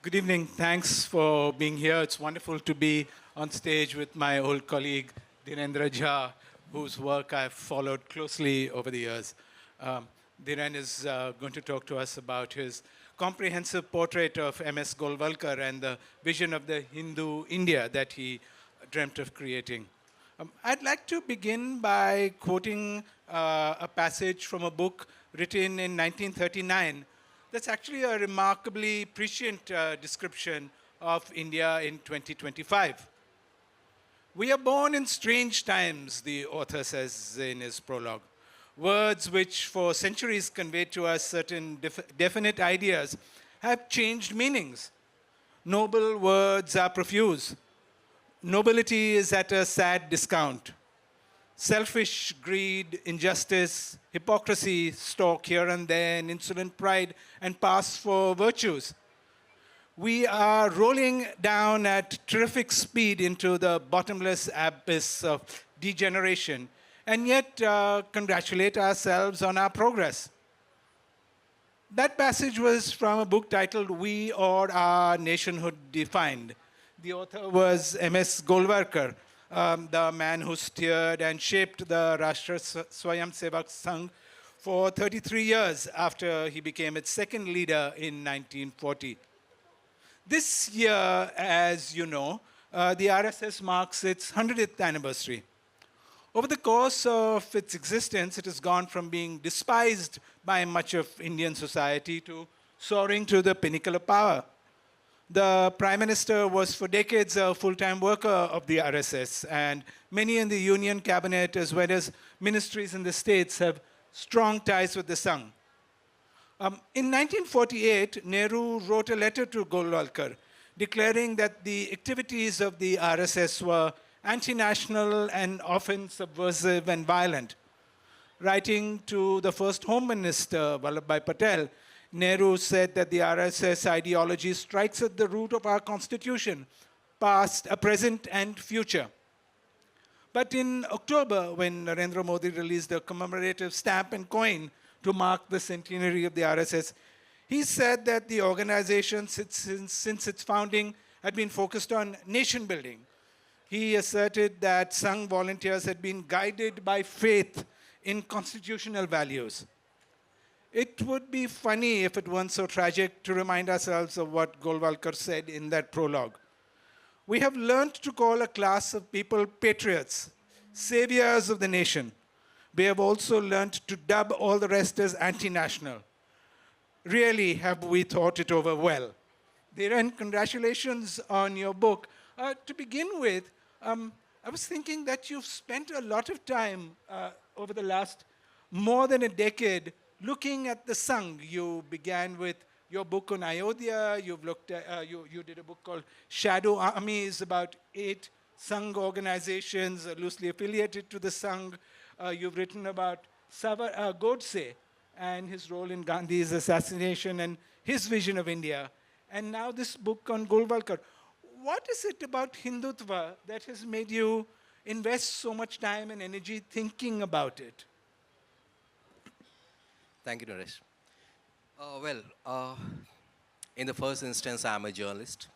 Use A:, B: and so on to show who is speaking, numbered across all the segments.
A: Good evening. Thanks for being here. It's wonderful to be on stage with my old colleague, Dhirendra Jha, whose work I've followed closely over the years. Um, Dhiren is going to talk to us about his comprehensive portrait of M.S. Golwalkar and the vision of the Hindu India that he dreamt of creating. I'd like to begin by quoting a passage from a book written in 1939 that's actually a remarkably prescient description of India in 2025. We are born in strange times, the author says in his prologue. Words which for centuries conveyed to us certain definite ideas have changed meanings. Noble words are profuse. Nobility is at a sad discount. Selfish greed, injustice, hypocrisy stalk here and there in insolent pride and pass for virtues. We are rolling down at terrific speed into the bottomless abyss of degeneration and yet congratulate ourselves on our progress. That passage was from a book titled We or Our Nationhood Redefined. The author was M.S. Golwalkar, the man who steered and shaped the Rashtra Swayamsevak Sangh for 33 years after he became its second leader in 1940. This year, as you know, the RSS marks its 100th anniversary. Over the course of its existence, it has gone from being despised by much of Indian society to soaring to the pinnacle of power. The Prime Minister was for decades a full-time worker of the RSS, and many in the Union Cabinet as well as ministries in the states have strong ties with the Sangh. In 1948, Nehru wrote a letter to Golwalkar declaring that the activities of the RSS were anti-national and often subversive and violent. Writing to the first Home Minister, Vallabhbhai Patel, Nehru said that the RSS ideology strikes at the root of our constitution, past, present, and future. But in October, when Narendra Modi released a commemorative stamp and coin to mark the centenary of the RSS, he said that the organization, since its founding, had been focused on nation building. He asserted that Sangh volunteers had been guided by faith in constitutional values. It would be funny if it weren't so tragic to remind ourselves of what Golwalkar said in that prologue. We have learned to call a class of people patriots, saviors of the nation. We have also learned to dub all the rest as anti-national. Really, have we thought it over well? Dhiren, congratulations on your book. To begin with, I was thinking that you've spent a lot of time over the last more than a decade looking at the Sangh. You began with your book on Ayodhya. You've looked at, you did a book called Shadow Armies, about 8 Sangh organizations loosely affiliated to the Sangh. You've written about Godse and his role in Gandhi's assassination and his vision of India. And now this book on Golwalkar. What is it about Hindutva that has made you invest so much time and energy thinking about it?
B: Thank you, Naresh. In the first instance, I'm a journalist.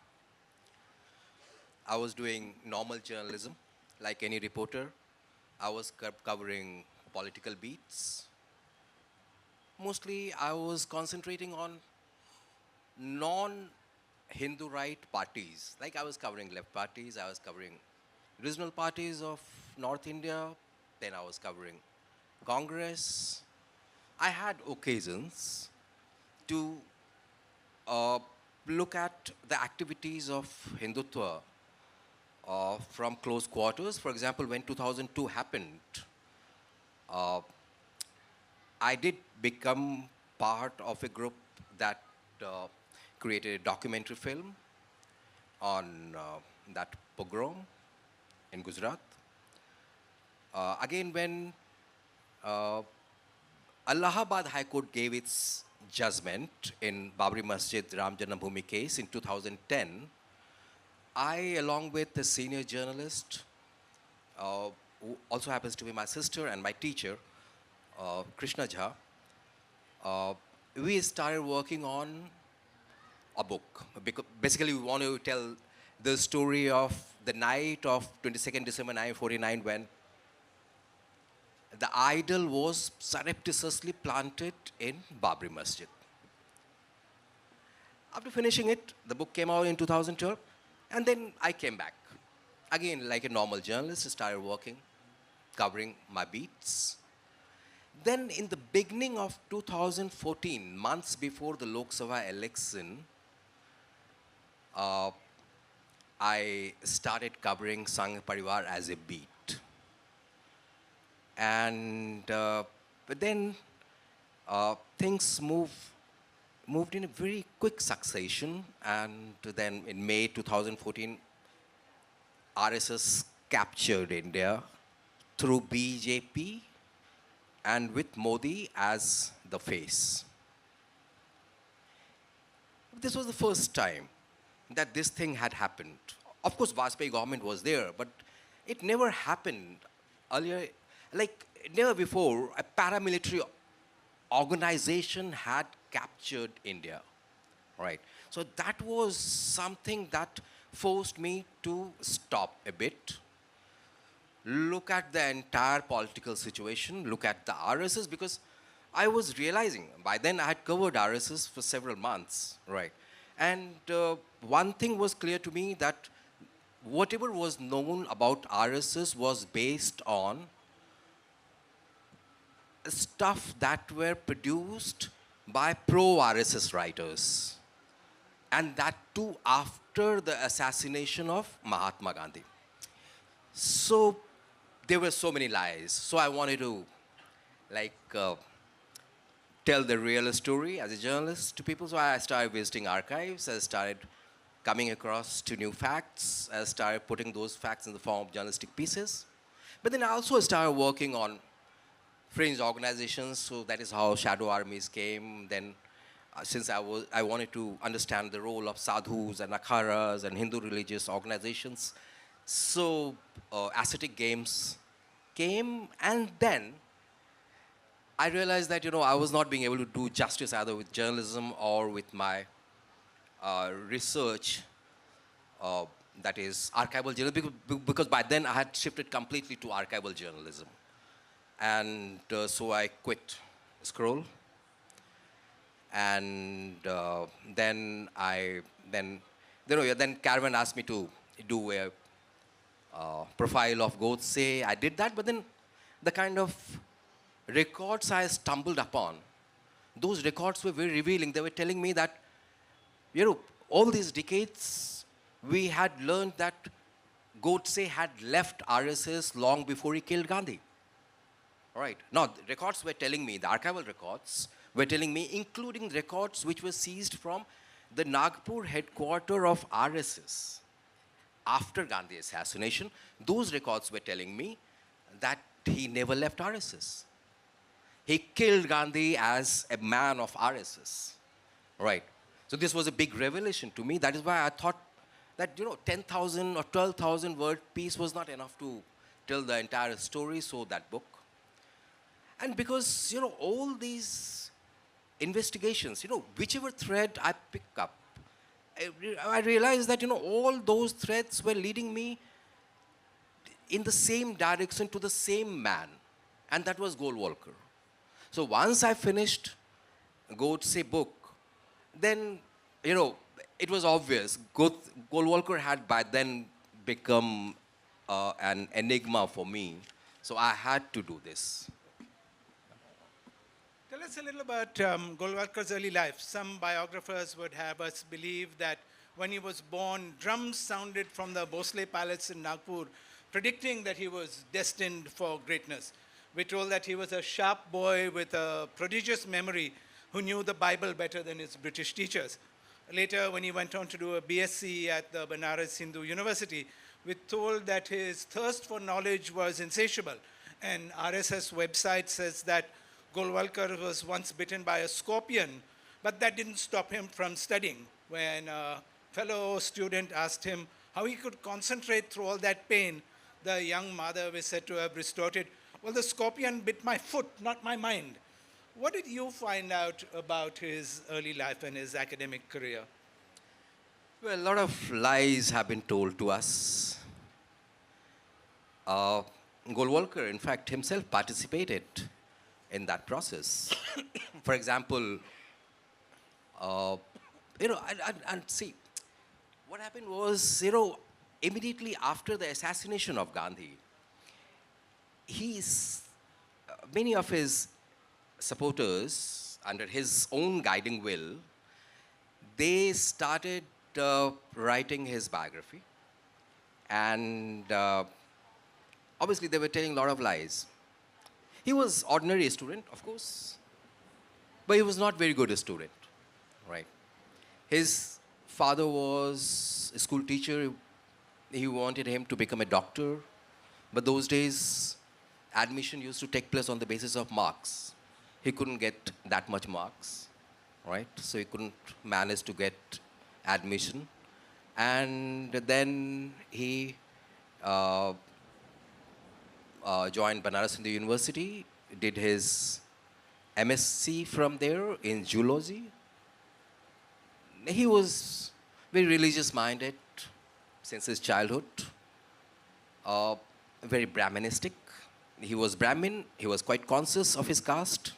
B: I was doing normal journalism, like any reporter. I was covering political beats. Mostly, I was concentrating on non-Hindu right parties. Like I was covering left parties, I was covering regional parties of North India, then I was covering Congress. I had occasions to look at the activities of Hindutva from close quarters. For example, when 2002 happened, uh, I did become part of a group that created a documentary film on that pogrom in Gujarat. Again, when uh, Allahabad High Court gave its judgment in Babri Masjid Ram Janmabhoomi case in 2010, I, along with the senior journalist, who also happens to be my sister and my teacher, Krishna Jha, we started working on a book. Because basically, we want to tell the story of the night of 22nd December 1949 when the idol was surreptitiously planted in Babri Masjid. After finishing it, the book came out in 2012, and then I came back. Again, like a normal journalist, started working, covering my beats. Then, in the beginning of 2014, months before the Lok Sabha election, uh, I started covering Sangh Parivar as a beat. And but then things moved in a very quick succession. And then in May 2014, RSS captured India through BJP and with Modi as the face. This was the first time that this thing had happened. Of course, Vajpayee government was there, but it never happened earlier. Like, never before, a paramilitary organization had captured India, right? So that was something that forced me to stop a bit, look at the entire political situation, look at the RSS, because I was realizing, by then I had covered RSS for several months, right? And one thing was clear to me, that whatever was known about RSS was based on stuff that were produced by pro-RSS writers, and that too after the assassination of Mahatma Gandhi. So there were so many lies. So I wanted to, like, tell the real story as a journalist to people. So I started visiting archives. I started coming across to new facts. I started putting those facts in the form of journalistic pieces. But then I also started working on fringe organizations. So that is how shadow armies came. Then since I wanted to understand the role of sadhus and akharas and Hindu religious organizations, so ascetic games came. And then I realized that, I was not being able to do justice either with journalism or with my research, that is archival journalism, because by then I had shifted completely to archival journalism. And so I quit Scroll. And then Caravan asked me to do a profile of Godse. I did that, but then the kind of records I stumbled upon, those records were very revealing. They were telling me that, all these decades, we had learned that Godse had left RSS long before he killed Gandhi. All right. Now, the records were telling me, the archival records were telling me, including records which were seized from the Nagpur headquarters of RSS after Gandhi's assassination, those records were telling me that he never left RSS. He killed Gandhi as a man of RSS. Right. So this was a big revelation to me. That is why I thought that, 10,000 or 12,000 word piece was not enough to tell the entire story, so that book. And because, all these investigations, whichever thread I pick up, I realized that, all those threads were leading me in the same direction to the same man, and that was Golwalkar. So once I finished Godse book, then, it was obvious. Golwalkar had by then become an enigma for me. So I had to do this.
A: Tell us a little about Golwalkar's early life. Some biographers would have us believe that when he was born, drums sounded from the Bhosle Palace in Nagpur, predicting that he was destined for greatness. We're told that he was a sharp boy with a prodigious memory who knew the Bible better than his British teachers. Later, when he went on to do a BSc at the Banaras Hindu University, we're told that his thirst for knowledge was insatiable. And RSS website says that Golwalkar was once bitten by a scorpion, but that didn't stop him from studying. When a fellow student asked him how he could concentrate through all that pain, the young mother was said to have retorted, "Well, the scorpion bit my foot, not my mind." What did you find out about his early life and his academic career?
B: Well, a lot of lies have been told to us. Uh, Golwalkar, in fact, himself participated in that process. For example, uh, and see, what happened was, immediately after the assassination of Gandhi, many of his supporters, under his own guiding will, they started writing his biography. And obviously, they were telling a lot of lies. He was ordinary student, of course, but he was not very good a student, right? His father was a school teacher. He wanted him to become a doctor. But those days, admission used to take place on the basis of marks. He couldn't get that much marks, right? So he couldn't manage to get admission. And then he joined Banaras Hindu University, did his MSc from there in zoology. He was very religious minded since his childhood, very Brahmanistic. He was Brahmin, he was quite conscious of his caste.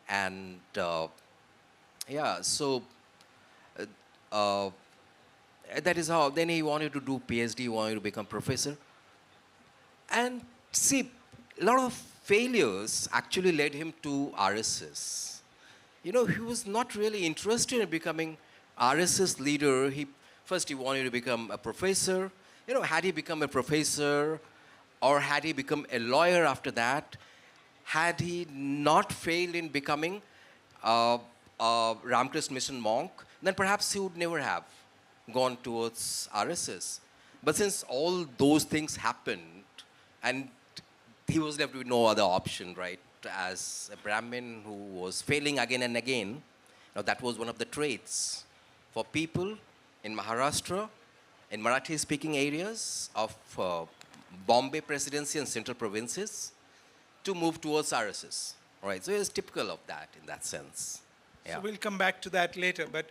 B: And so uh, that is how, then he wanted to do PhD, he wanted to become professor. And see, a lot of failures actually led him to RSS. He was not really interested in becoming RSS leader. First he wanted to become a professor. Had he become a professor or had he become a lawyer after that, had he not failed in becoming a Ramakrishna Mission monk, then perhaps he would never have gone towards RSS. But since all those things happened, and he was left with no other option, right? As a Brahmin who was failing again and again, that was one of the traits for people in Maharashtra, in Marathi-speaking areas of Bombay Presidency and central provinces, to move towards RSS, right? So it's typical of that in that sense. Yeah.
A: So we'll come back to that later. But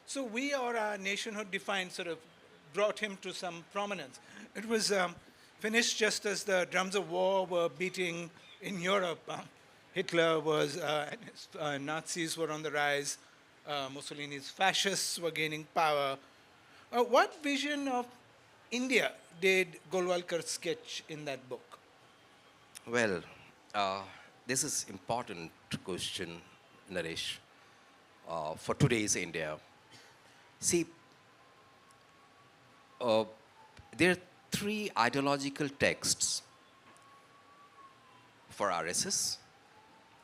A: so we, or our Nationhood Defined, sort of brought him to some prominence. It was finished just as the drums of war were beating in Europe. Hitler was, Nazis were on the rise. Mussolini's fascists were gaining power. What vision of India did Golwalkar sketch in that book?
B: Well, this is important question, Naresh, for today's India. See, there are three ideological texts for RSS.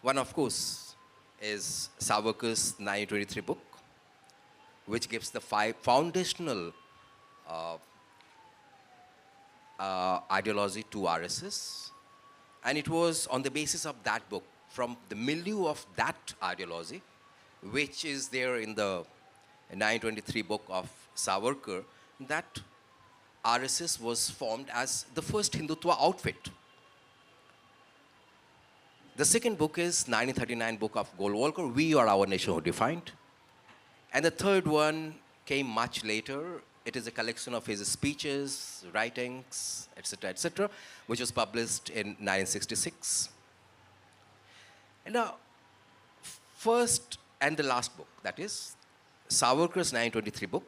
B: One, of course, is Savarkar's 1923 book, which gives the five foundational ideology to RSS. And it was on the basis of that book, from the milieu of that ideology, which is there in the 1923 book of Savarkar, that RSS was formed as the first Hindutva outfit. The second book is 1939 book of Golwalkar, We Are Our Nation Redefined. And the third one came much later. It is a collection of his speeches, writings, etc., which was published in 1966. And now, first and the last book, that is Savarkar's 1923 book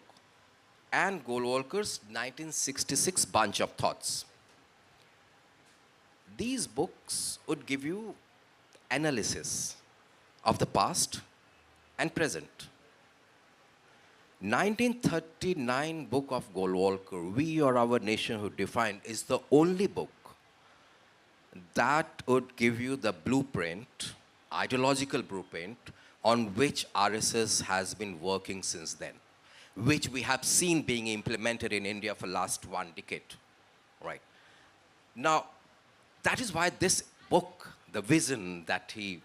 B: and Golwalkar's 1966 bunch of thoughts. These books would give you analysis of the past and present. 1939 book of Golwalkar, We Are Our Nation Redefined, is the only book that would give you the blueprint, ideological blueprint, on which RSS has been working since then, which we have seen being implemented in India for the last 1 decade, right? Now, that is why this book, the vision that he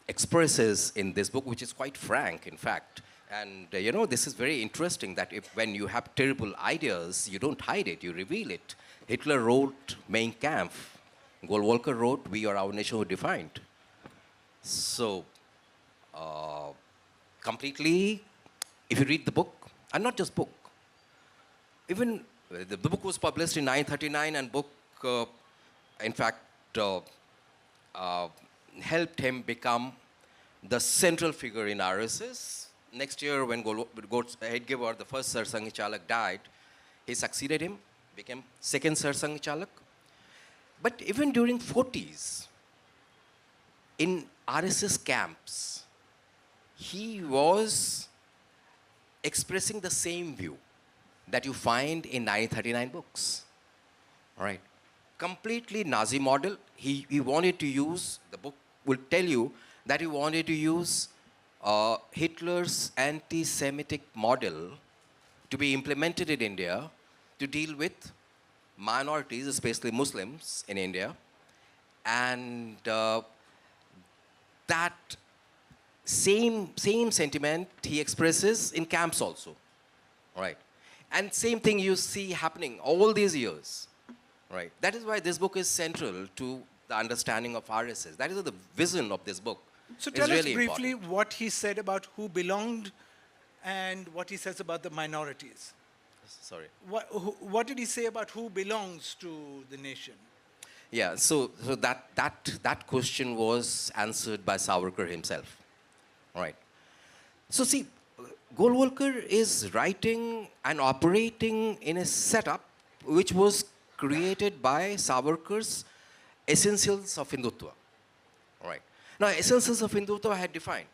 B: expresses in this book, which is quite frank, in fact. And, this is very interesting that when you have terrible ideas, you don't hide it, you reveal it. Hitler wrote Mein Kampf. Golwalkar wrote We Are Our Nation Redefined. So, completely if you read the book, and not just book, even the book was published in 939, and book, in fact, uh, helped him become the central figure in RSS. Next year, when Headgever, the first Sar Sanghi Chalak, died, he succeeded him, became second Sar Sanghi Chalak. But even during 40s, in RSS camps, he was expressing the same view that you find in 939 books. All right. Completely Nazi model. He wanted to use, the book will tell you that he wanted to use Hitler's anti-Semitic model to be implemented in India to deal with minorities, especially Muslims in India. And that same sentiment he expresses in camps also. All right. And same thing you see happening all these years. Right. That is why this book is central to the understanding of RSS. That is the vision of this book.
A: So tell
B: really
A: us briefly
B: important.
A: what he said about who belonged and what he says about the minorities.
B: Sorry.
A: What did he say about who belongs to the nation?
B: Yeah, so that question was answered by Savarkar himself. All right. So see, Golwalkar is writing and operating in a setup which was created by Savarkar's Essentials of Hindutva. All right. Now, Essentials of Hindutva had defined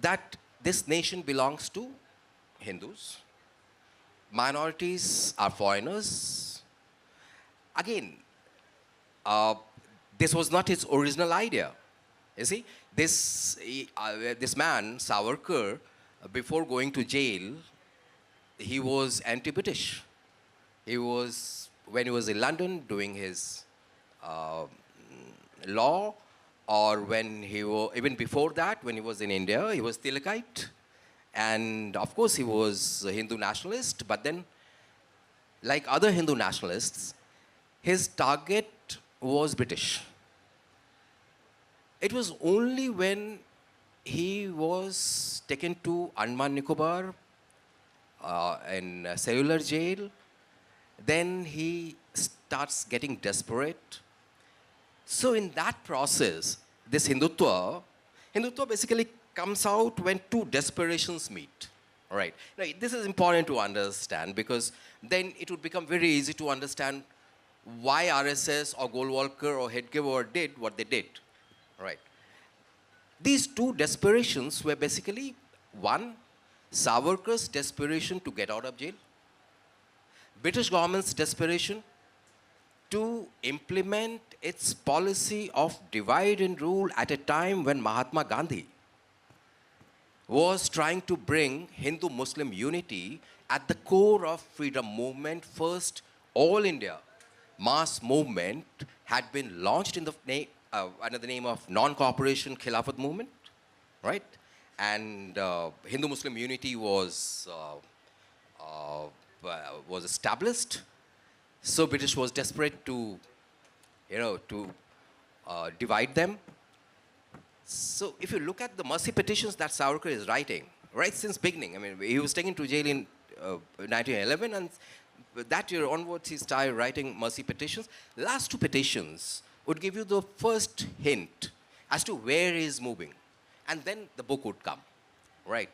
B: that this nation belongs to Hindus, minorities are foreigners. Again, this was not his original idea. You see, this man, Savarkar, before going to jail, he was anti-British. He was, when he was in London doing his law, or when he was, even before that, when he was in India, he was Tilakite. And of course, he was a Hindu nationalist, but then, like other Hindu nationalists, his target was British. It was only when he was taken to Andaman Nicobar in a cellular jail, then he starts getting desperate. So in that process, this Hindutva basically comes out when two desperations meet. All right. Now, this is important to understand because then it would become very easy to understand why RSS or Golwalkar or Headgever did what they did. All right. These two desperations were basically, one, Savarkar's desperation to get out of jail, British government's desperation to implement its policy of divide and rule at a time when Mahatma Gandhi was trying to bring Hindu-Muslim unity at the core of freedom movement. First, all India mass movement had been launched in the under the name of non-cooperation Khilafat movement, right? And Hindu-Muslim unity was established. So British was desperate to, divide them. So if you look at the mercy petitions that Savarkar is writing, right since beginning, I mean, he was taken to jail in 1911, and that year onwards he started writing mercy petitions. Last two petitions would give you the first hint as to where he is moving, and then the book would come, right?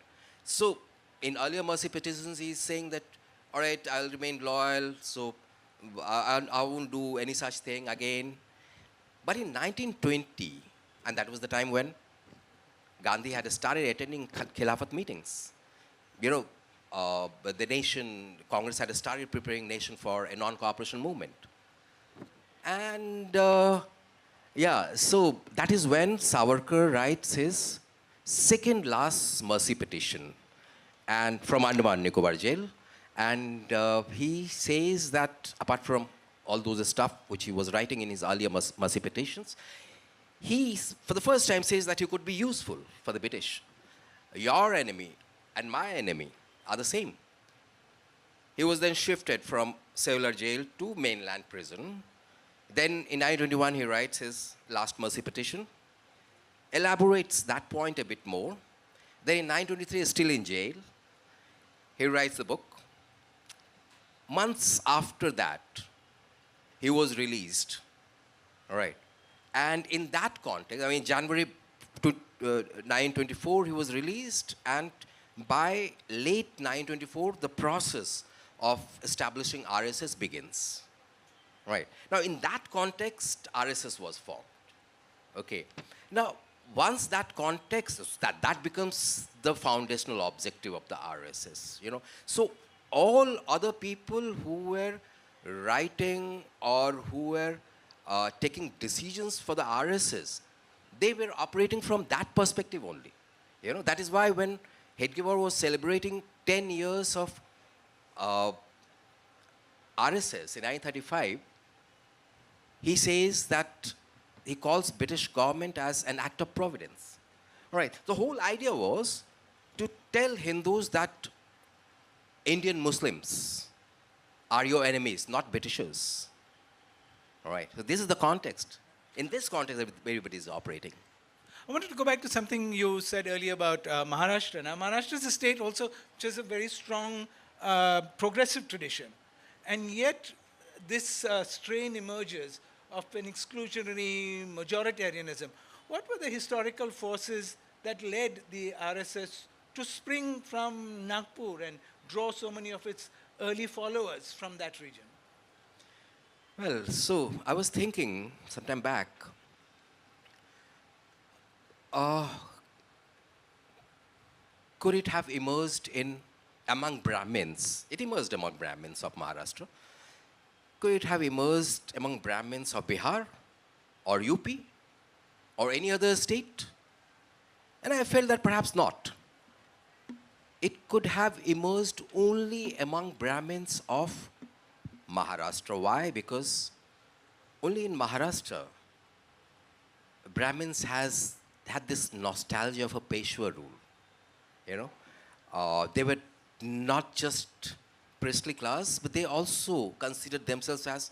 B: So in earlier mercy petitions, he's saying that, all right, I'll remain loyal, so I won't do any such thing again. But in 1920, and that was the time when Gandhi had started attending Khilafat meetings. But the nation, Congress had started preparing nation for a non-cooperation movement. And so that is when Savarkar writes his second last mercy petition, and from Andaman Nicobar jail. And he says that apart from all those stuff which he was writing in his earlier mercy petitions, he, for the first time, says that he could be useful for the British. Your enemy and my enemy are the same. He was then shifted from cellular jail to mainland prison. Then in 1921, he writes his last mercy petition, elaborates that point a bit more. Then in 1923, he's still in jail. he writes the book. Months after that, he was released. All right. And in that context, I mean, January 924, he was released, and by late 924, the process of establishing RSS begins. Right. Now, in that context, RSS was formed. Okay. Now, once that context, that becomes the foundational objective of the RSS, you know. So, all other people who were writing or who were taking decisions for the RSS, they were operating from that perspective only. You know, that is why when Hedgewar was celebrating 10 years of RSS in 1935, he says that he calls British government as an act of providence. All right. The whole idea was to tell Hindus that Indian Muslims are your enemies, not Britishers. All right. So this is the context. In this context, everybody is operating.
A: I wanted to go back to something you said earlier about Maharashtra. Now, Maharashtra is a state also which has a very strong progressive tradition. And yet, this strain emerges of an exclusionary majoritarianism. What were the historical forces that led the RSS to spring from Nagpur and draw so many of its early followers from that region?
B: Well, so I was thinking sometime back, could it have emerged among Brahmins? It emerged among Brahmins of Maharashtra. Could it have emerged among Brahmins of Bihar or UP or any other state? And I felt that perhaps not. It could have emerged only among Brahmins of Maharashtra. Why? Because only in Maharashtra, Brahmins had this nostalgia of a Peshwa rule. You know, they were not just priestly class, but they also considered themselves as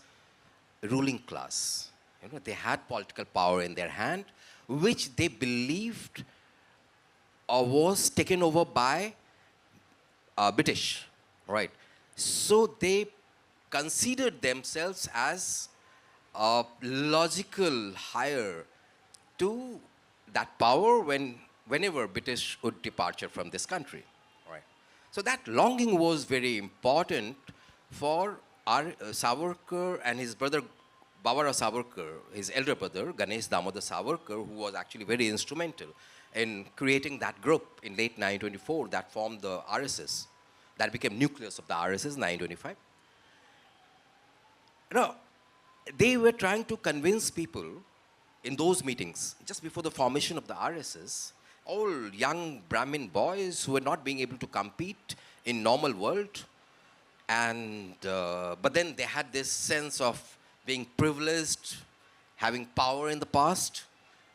B: ruling class. You know, they had political power in their hand, which they believed was taken over by British, right? So they considered themselves as a logical hire to that power whenever British would departure from this country, right? So that longing was very important for our Savarkar and his brother Babarao Savarkar, his elder brother Ganesh Damodar Savarkar, who was actually very instrumental in creating that group in late 1924 that formed the RSS, that became nucleus of the RSS in 1925. Now, they were trying to convince people in those meetings, just before the formation of the RSS, all young Brahmin boys who were not being able to compete in normal world, and but then they had this sense of being privileged, having power in the past,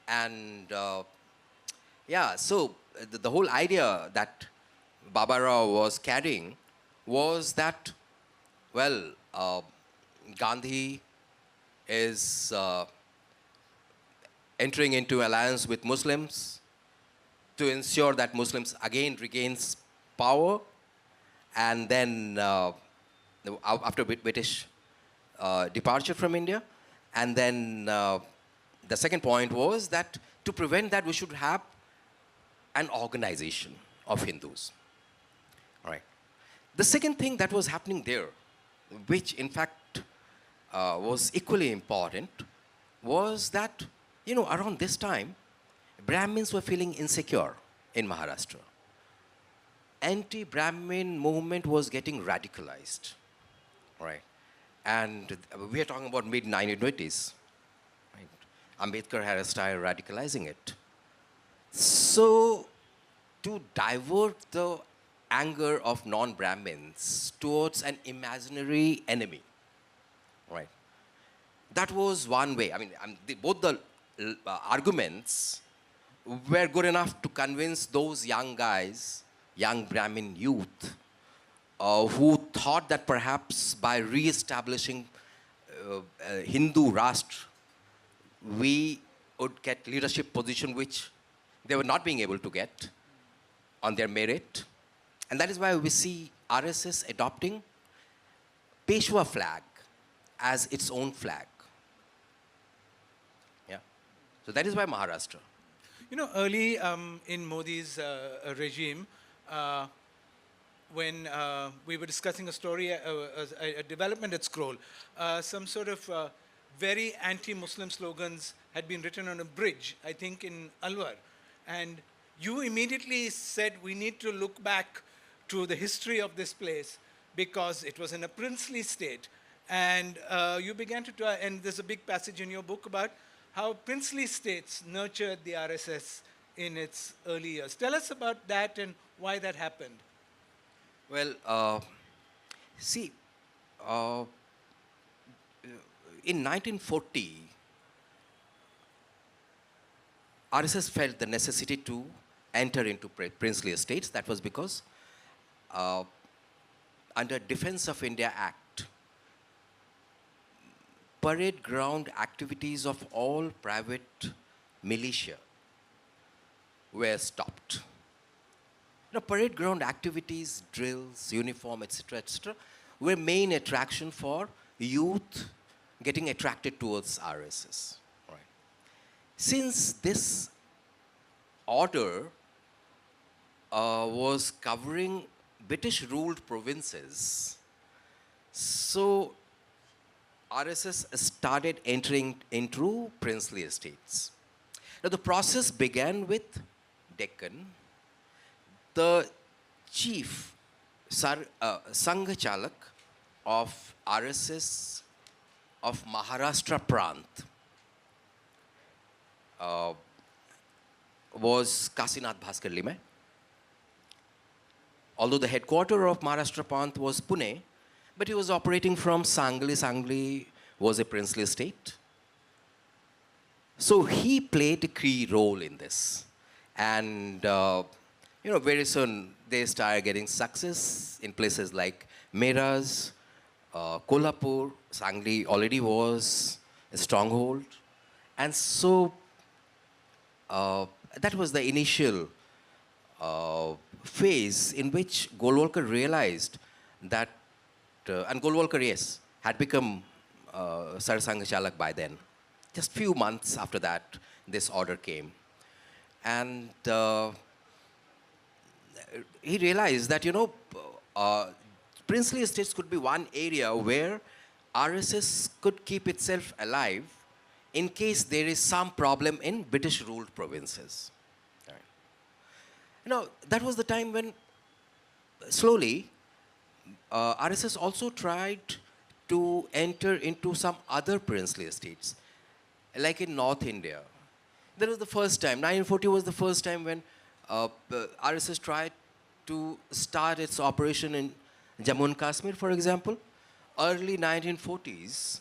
B: and yeah, so the whole idea that Babarao was carrying was that, well, Gandhi is entering into alliance with Muslims to ensure that Muslims again regains power, and then after British departure from India, and then the second point was that to prevent that we should have an organization of Hindus. All right. The second thing that was happening there, which in fact was equally important, was that, you know, around this time, Brahmins were feeling insecure in Maharashtra. Anti-Brahmin movement was getting radicalized, right? And we are talking about mid-1920s. Right? Ambedkar had started radicalizing it. So, to divert the anger of non-Brahmins towards an imaginary enemy, right? That was one way. I mean, both the arguments were good enough to convince those young guys, young Brahmin youth, who thought that perhaps by re-establishing Hindu Rashtra, we would get leadership position which they were not being able to get on their merit. And that is why we see RSS adopting Peshwa flag as its own flag. Yeah. So that is why Maharashtra.
A: You know, early in Modi's regime, when we were discussing a story, a development at Scroll, some sort of very anti-Muslim slogans had been written on a bridge, I think in Alwar. And you immediately said, we need to look back to the history of this place because it was in a princely state. And you began to try, and there's a big passage in your book about how princely states nurtured the RSS in its early years. Tell us about that and why that happened.
B: Well, see, uh, in 1940, RSS felt the necessity to enter into princely estates. That was because under Defense of India Act, parade ground activities of all private militia were stopped. Parade ground activities, drills, uniform, etc., were main attraction for youth getting attracted towards RSS. Right. Since this order was covering British-ruled provinces, so RSS started entering into princely estates. Now, the process began with Deccan. The chief Sangha Chalak of RSS of Maharashtra Prant was Kasinath Bhaskar Limai. Although the headquarter of Maharashtra Prant was Pune, but he was operating from Sangli. Sangli was a princely state. So he played a key role in this. And very soon they started getting success in places like Meraz, Kolhapur. Sangli already was a stronghold. And so that was the initial phase in which Golwalkar realized that, and Golwalkar, yes, had become Sarsanga Chalak by then. Just few months after that, this order came. And he realized that, princely estates could be one area where RSS could keep itself alive in case there is some problem in British-ruled provinces. Right. That was the time when slowly RSS also tried to enter into some other princely estates, like in North India. That was the first time. 1940 was the first time when RSS tried to start its operation in Jammu and Kashmir, for example. Early 1940s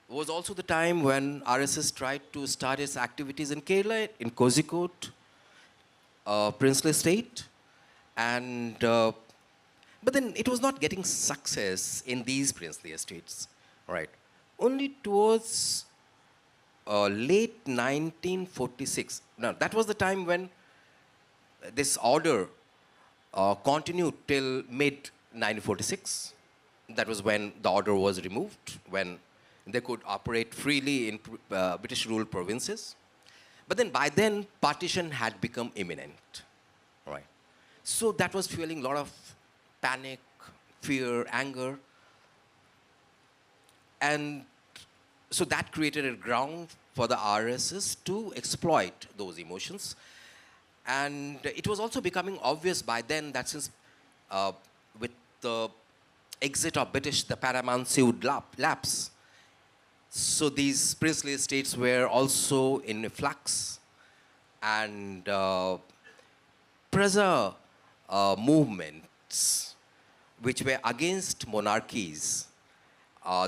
B: was also the time when RSS tried to start its activities in Kerala, in Kozhikode, princely state. And, but then it was not getting success in these princely estates, right? Only towards late 1946. Now, that was the time when this order continued till mid-1946. That was when the order was removed, when they could operate freely in British-ruled provinces. But then by then, partition had become imminent, right? So that was fueling a lot of panic, fear, anger. And so that created a ground for the RSS to exploit those emotions. And it was also becoming obvious by then that since with the exit of British, the paramountcy would lapse. So these princely estates were also in flux. And Praja movements, which were against monarchies,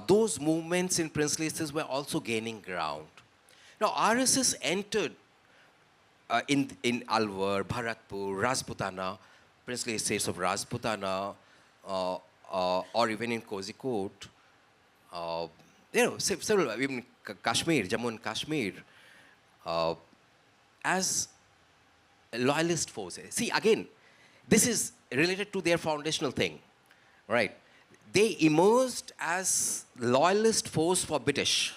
B: those movements in princely estates were also gaining ground. Now, RSS entered in Alwar, Bharatpur, Rajputana, princely estates of Rajputana, or even in Kozhikode, several, even Kashmir, Jammu and Kashmir, as loyalist forces. See, again, this is related to their foundational thing, right? They emerged as loyalist force for British,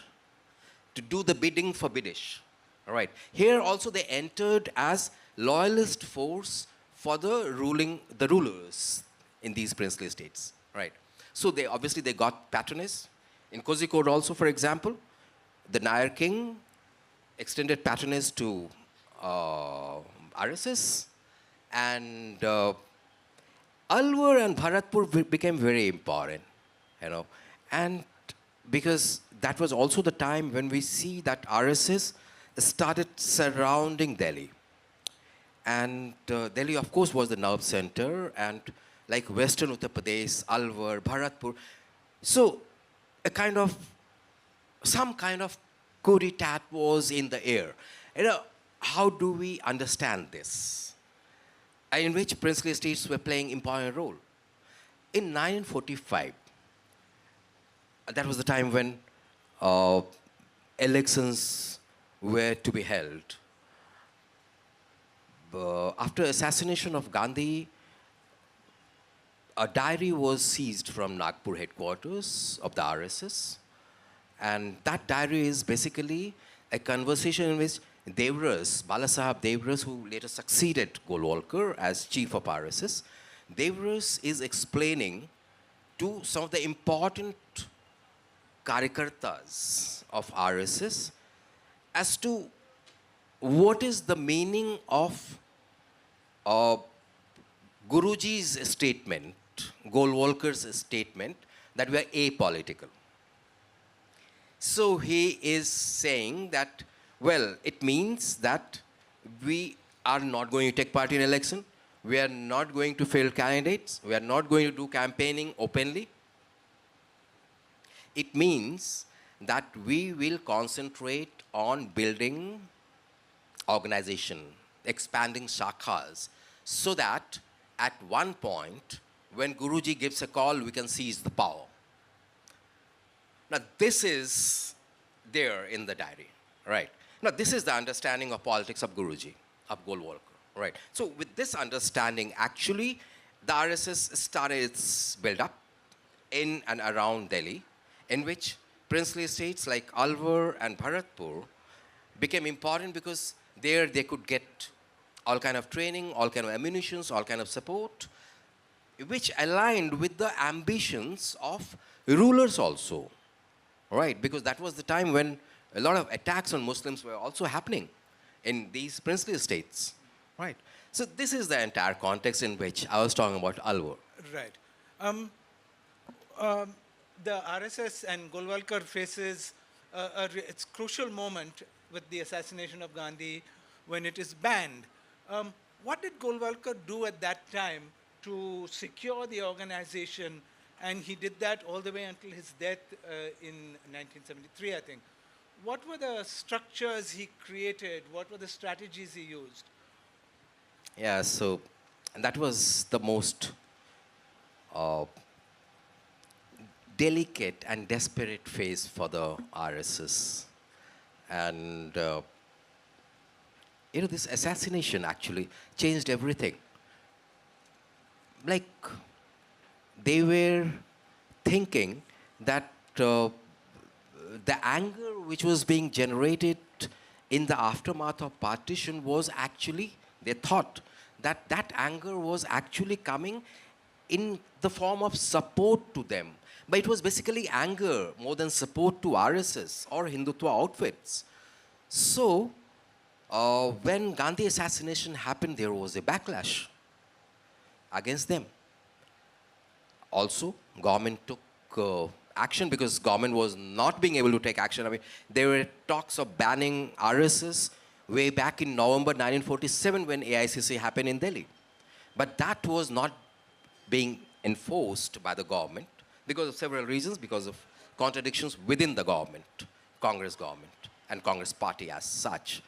B: to do the bidding for British, all right? Here also they entered as loyalist force for the rulers in these princely states, right? So they obviously they got patronage. In Kozhikode also, for example, the Nair king extended patronage to RSS, and Alwar and Bharatpur became very important, you know, and because that was also the time when we see that RSS started surrounding Delhi. And Delhi, of course, was the nerve center, and like Western Uttar Pradesh, Alwar, Bharatpur. So some kind of coup d'etat was in the air. You know, how do we understand this? In which princely states were playing important role. In 1945, that was the time when elections were to be held. After assassination of Gandhi, a diary was seized from Nagpur headquarters of the RSS. And that diary is basically a conversation in which Devras, Balasaheb Devras, who later succeeded Golwalkar as chief of RSS, Devras is explaining to some of the important Karyakartas of RSS as to what is the meaning of Guruji's statement, Golwalkar's statement, that we are apolitical. So he is saying that, well, it means that we are not going to take part in election, we are not going to field candidates, we are not going to do campaigning openly. It means that we will concentrate on building organization, expanding shakhas, so that at one point, when Guruji gives a call, we can seize the power. Now, this is there in the diary, right? Now, this is the understanding of politics of Guruji, of Golwalkar, right? So, with this understanding, actually, the RSS started its build-up in and around Delhi, in which princely states like Alwar and Bharatpur became important because there they could get all kind of training, all kind of ammunitions, all kind of support, which aligned with the ambitions of rulers also, right? Because that was the time when a lot of attacks on Muslims were also happening in these princely states, right? So this is the entire context in which I was talking about Alwar.
A: Right. The RSS and Golwalkar faces its crucial moment with the assassination of Gandhi when it is banned. What did Golwalkar do at that time to secure the organization? And he did that all the way until his death in 1973, I think. What were the structures he created? What were the strategies he used?
B: Yeah, so that was the most delicate and desperate phase for the RSS. And, this assassination actually changed everything. Like, they were thinking that the anger which was being generated in the aftermath of partition was actually, they thought that that anger was actually coming in the form of support to them. But it was basically anger more than support to RSS or Hindutva outfits. So, when Gandhi assassination happened, there was a backlash against them. Also, government took action because government was not being able to take action. I mean, there were talks of banning RSS way back in November 1947 when AICC happened in Delhi. But that was not being enforced by the government because of several reasons, because of contradictions within the government, Congress government, and Congress party as such.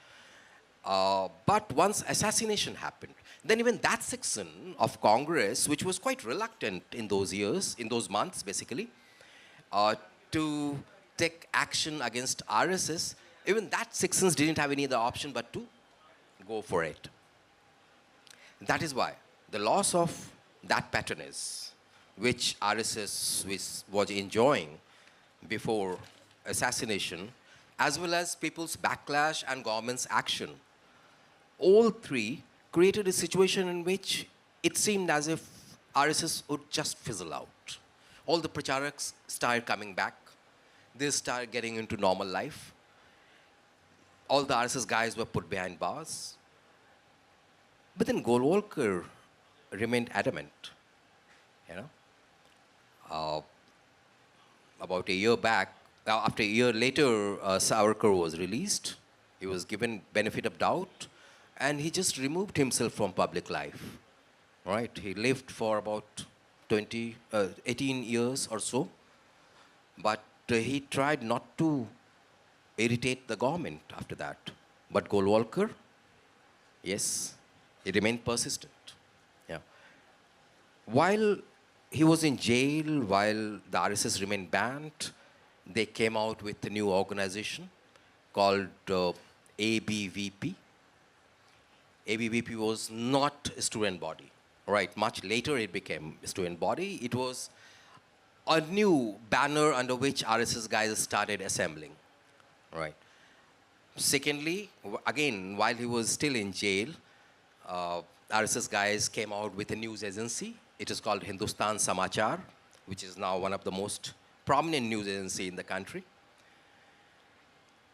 B: But once assassination happened, then even that section of Congress, which was quite reluctant in those years, in those months basically, to take action against RSS, even that sections didn't have any other option but to go for it. That is why the loss of that patronage, which RSS was enjoying before assassination, as well as people's backlash and government's action, all three created a situation in which it seemed as if RSS would just fizzle out. All the pracharaks started coming back. They started getting into normal life. All the RSS guys were put behind bars. But then Golwalkar remained adamant. You know, about a year back, after a year later, Savarkar was released. He was given benefit of doubt, and he just removed himself from public life. Right? He lived for about 18 years or so, but he tried not to irritate the government after that. But Golwalkar, yes, he remained persistent. Yeah. While he was in jail, while the RSS remained banned, they came out with a new organization called ABVP. ABVP was not a student body. Right, much later it became a student body. It was a new banner under which RSS guys started assembling. Right. Secondly, again, while he was still in jail, RSS guys came out with a news agency. It is called Hindustan Samachar, which is now one of the most prominent news agency in the country.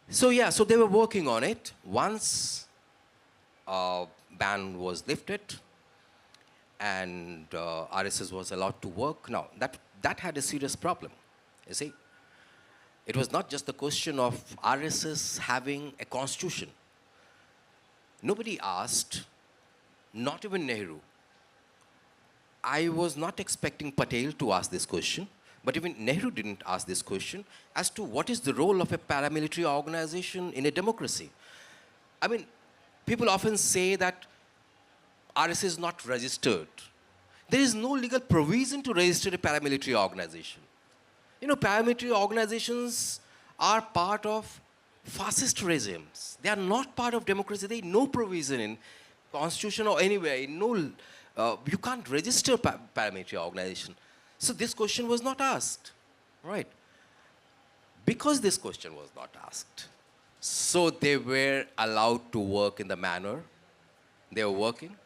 B: So yeah, so they were working on it. Once ban was lifted and RSS was allowed to work, now that had a serious problem, you see. It was not just the question of RSS having a constitution. Nobody asked, not even Nehru. I was not expecting Patel to ask this question, but even Nehru didn't ask this question as to what is the role of a paramilitary organization in a democracy. I mean, people often say that RSS is not registered. There is no legal provision to register a paramilitary organization. You know, paramilitary organizations are part of fascist regimes. They are not part of democracy. There is no provision in constitution or anywhere. You can't register paramilitary organization. So this question was not asked, right? Because this question was not asked, so they were allowed to work in the manner they were working,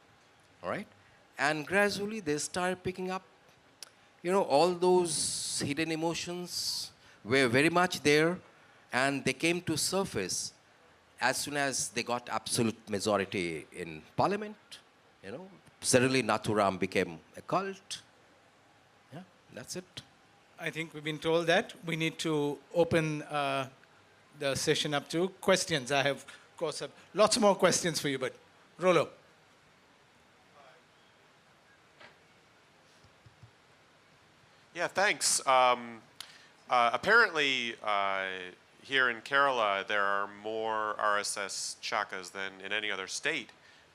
B: all right? And gradually they started picking up, you know, all those hidden emotions were very much there, and they came to surface as soon as they got absolute majority in parliament. You know, suddenly Nathuram became a cult. Yeah, that's it.
A: I think we've been told that we need to open the session up to questions. I have, of course, lots more questions for you, but Rolo.
C: Yeah, thanks. Apparently, here in Kerala, there are more RSS chakas than in any other state.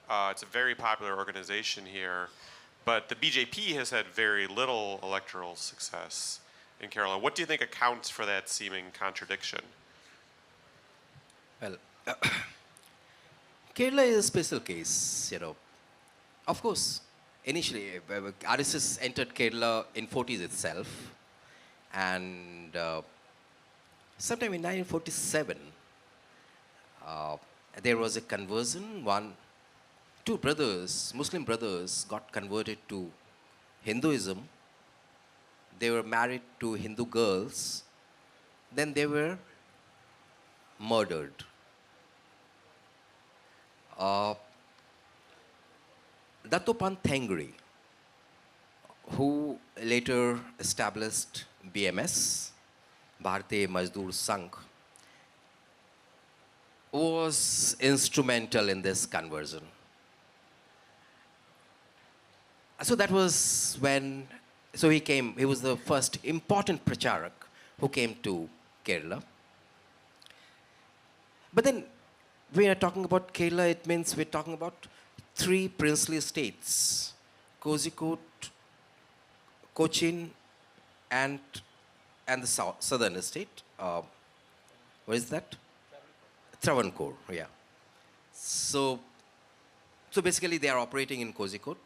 C: It's a very popular organization here, but the BJP has had very little electoral success in Kerala. What do you think accounts for that seeming contradiction?
B: Well, Kerala is a special case, you know. Of course, initially, RSS entered Kerala in 40s itself, and sometime in 1947, there was a conversion. Two brothers, Muslim brothers, got converted to Hinduism. They were married to Hindu girls. Then they were murdered. Dattopant Thengri, who later established BMS, Bharatiya Mazdoor Sangh, was instrumental in this conversion. So that was when, so he was the first important pracharak who came to Kerala. But then, when we are talking about Kerala, it means we're talking about three princely states: Kozhikode, Cochin, and the southern state. What is that? Travancore. Yeah. So basically, they are operating in Kozhikode.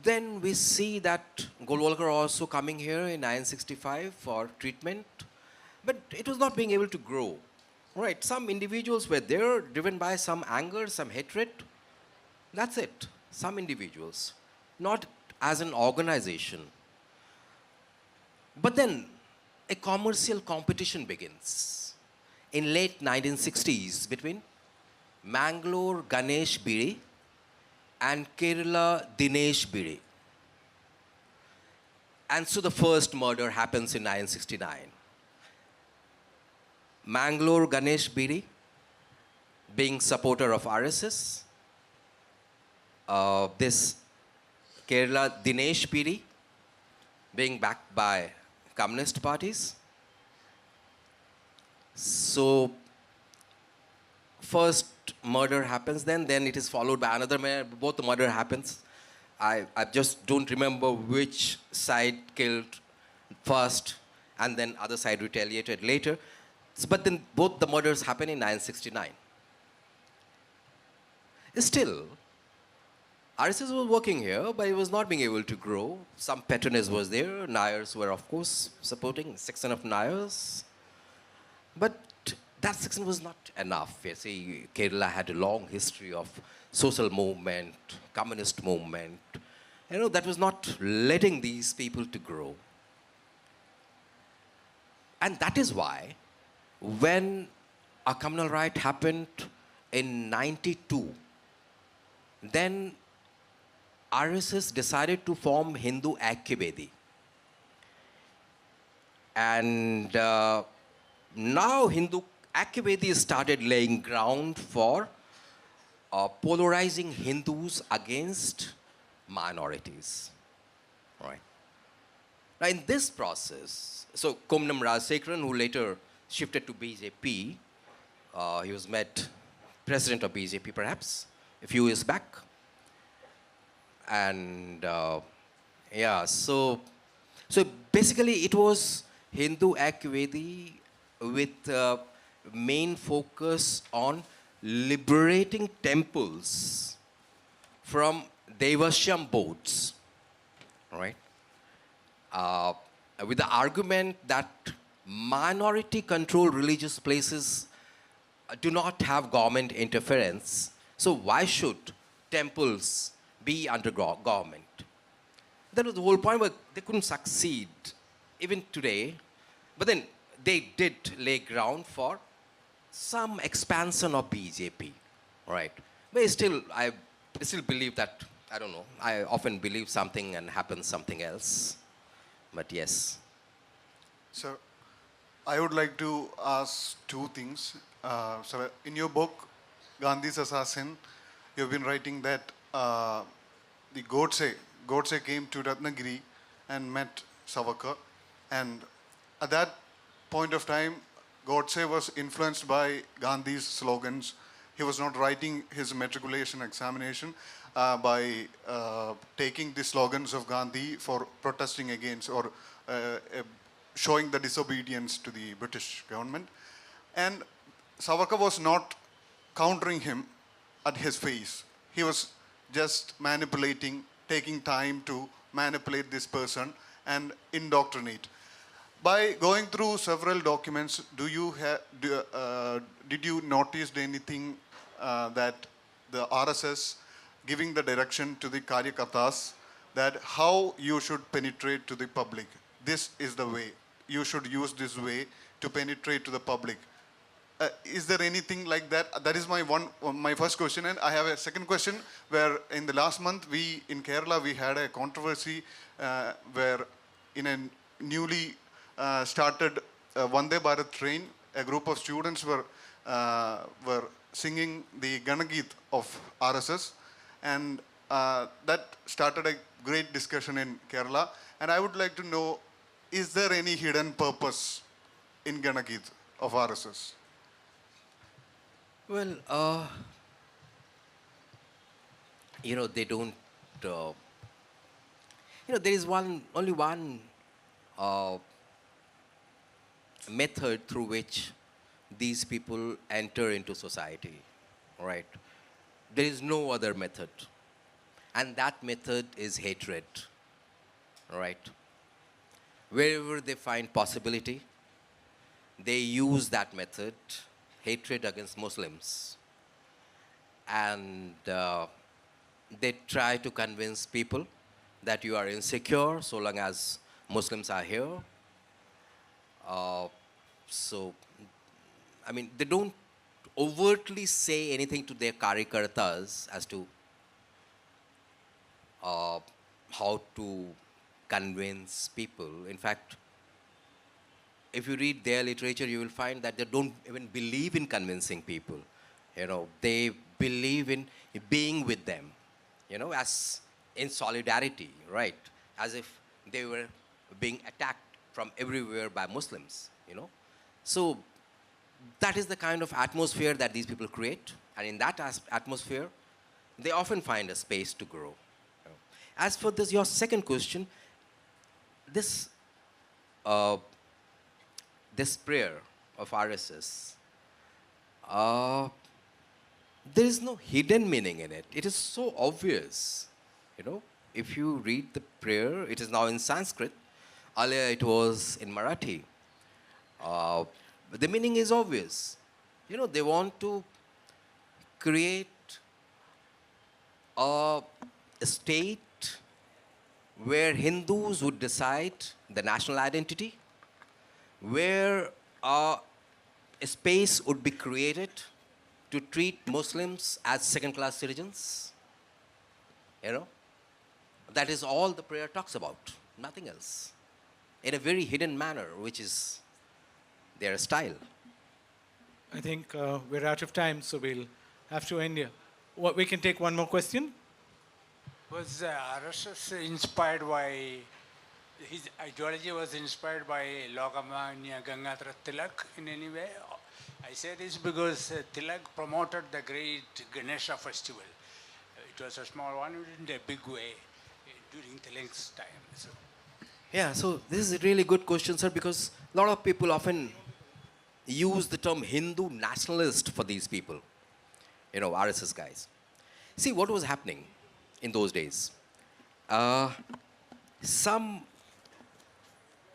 B: Then we see that Golwalkar also coming here in 1965 for treatment, but it was not being able to grow. Right, some individuals were there, driven by some anger, some hatred. That's it. Some individuals, not as an organization. But then a commercial competition begins in late 1960s between Mangalore Ganesh Biri and Kerala Dinesh Biri. And so the first murder happens in 1969. Mangalore Ganesh Biri, being supporter of RSS, this Kerala Dinesh Biri, being backed by communist parties. So first murder happens, then it is followed by another murder. Both the murder happens. I just don't remember which side killed first and then other side retaliated later. But then both the murders happen in 1969. Still, RSS was working here, but it was not being able to grow. Some patronage was there. Nayars were, of course, supporting section of Nayars. But that section was not enough. You see, Kerala had a long history of social movement, communist movement. You know, that was not letting these people to grow. And that is why, when a communal riot happened in 92, then RSS decided to form Hindu Aikyavedi. And now Hindu Aikyavedi started laying ground for polarizing Hindus against minorities. Right. Now in this process, so Kumnam Rajsekharan, who later shifted to BJP, he was made president of BJP perhaps a few years back. And yeah, so basically it was Hindu Aikyavedi with main focus on liberating temples from Devasham boards, right? With the argument that minority-controlled religious places do not have government interference, so why should temples be under government? That was the whole point, but they couldn't succeed even today. But then they did lay ground for some expansion of BJP, right? But still, I still believe that, I don't know, I often believe something and happens something else. But yes.
D: So I would like to ask two things. So in your book, Gandhi's Assassin, you've been writing that the Godse came to Ratnagiri and met Savarkar. And at that point of time, Godse was influenced by Gandhi's slogans. He was not writing his matriculation examination by taking the slogans of Gandhi for protesting against or showing the disobedience to the British government. And Savarkar was not countering him at his face. He was just manipulating, taking time to manipulate this person and indoctrinate. By going through several documents, did you notice anything that the RSS giving the direction to the Karyakartas that how you should penetrate to the public? This is the way. You should use this way to penetrate to the public. Is there anything like that? That is my first question. And I have a second question where in the last month, in Kerala, we had a controversy where in a newly started Vande Bharat train, a group of students were singing the Ganageet of RSS. And that started a great discussion in Kerala. And I would like to know, is there any hidden purpose in Ganageet of RSS?
B: Well, you know, they don't, you know, there is only one method through which these people enter into society, right? There is no other method. And that method is hatred, all right? Wherever they find possibility, they use that method, hatred against Muslims. And they try to convince people that you are insecure so long as Muslims are here. So, I mean, they don't overtly say anything to their karyakartas as to how to convince people. In fact, if you read their literature, you will find that they don't even believe in convincing people. You know, they believe in being with them, you know, as in solidarity, right? As if they were being attacked from everywhere by Muslims, you know. So that is the kind of atmosphere that these people create. And in that atmosphere, they often find a space to grow. As for this, your second question, this this prayer of RSS, there is no hidden meaning in it. It is so obvious. You know, if you read the prayer, it is now in Sanskrit. Earlier it was in Marathi. The meaning is obvious. You know, they want to create a state where Hindus would decide the national identity, where a space would be created to treat Muslims as second-class citizens. You know, that is all the prayer talks about, nothing else, in a very hidden manner, which is their style.
A: I think we're out of time, so we'll have to end here. We can take one more question.
E: Was RSS inspired by, his ideology was inspired by Lokmanya Gangadhar Tilak in any way? I say this because Tilak promoted the great Ganesha festival. It was a small one, in a big way during Tilak's time. So.
B: Yeah, so this is a really good question, sir, because a lot of people often use the term Hindu nationalist for these people, you know, RSS guys. See, what was happening in those days? Some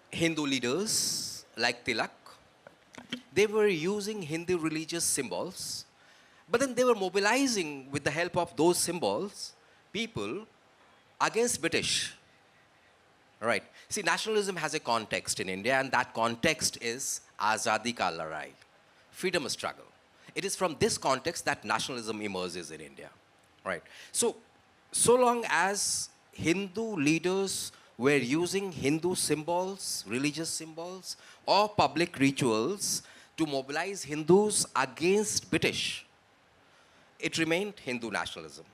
B: Hindu leaders, like Tilak, they were using Hindu religious symbols, but then they were mobilizing, with the help of those symbols, people against British. Right. See, nationalism has a context in India, and that context is Azadi Ka Larai, freedom struggle. It is from this context that nationalism emerges in India. Right. So long as Hindu leaders were using Hindu symbols, religious symbols, or public rituals to mobilize Hindus against British, it remained Hindu nationalism.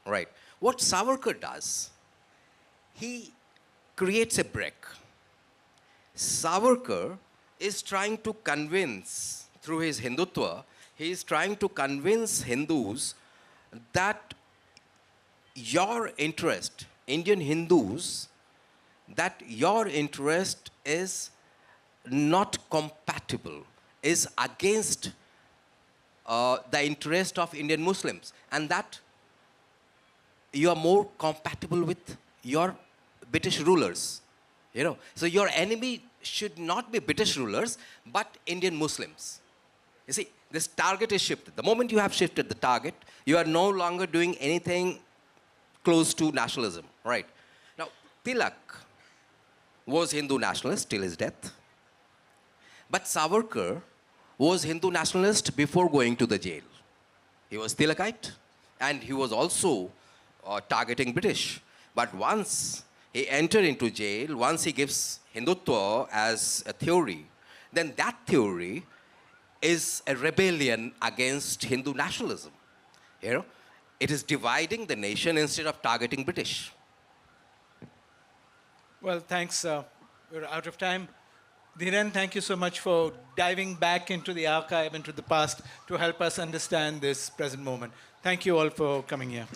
B: Right. What Savarkar does, he creates a brick. Savarkar is trying to convince, through his Hindutva, he is trying to convince Hindus that your interest, Indian Hindus, that your interest is not compatible, is against the interest of Indian Muslims, and that you are more compatible with your British rulers. You know, so your enemy should not be British rulers, but Indian Muslims. You see, this target is shifted. The moment you have shifted the target, you are no longer doing anything close to nationalism, right? Now, Tilak was Hindu nationalist till his death. But Savarkar was Hindu nationalist before going to the jail. He was Tilakite, and he was also targeting British. But once he entered into jail, once he gives Hindutva as a theory, then that theory is a rebellion against Hindu nationalism. You know, it is dividing the nation instead of targeting British.
A: Well, thanks. We're out of time. Dhiren, thank you so much for diving back into the archive, into the past, to help us understand this present moment. Thank you all for coming here.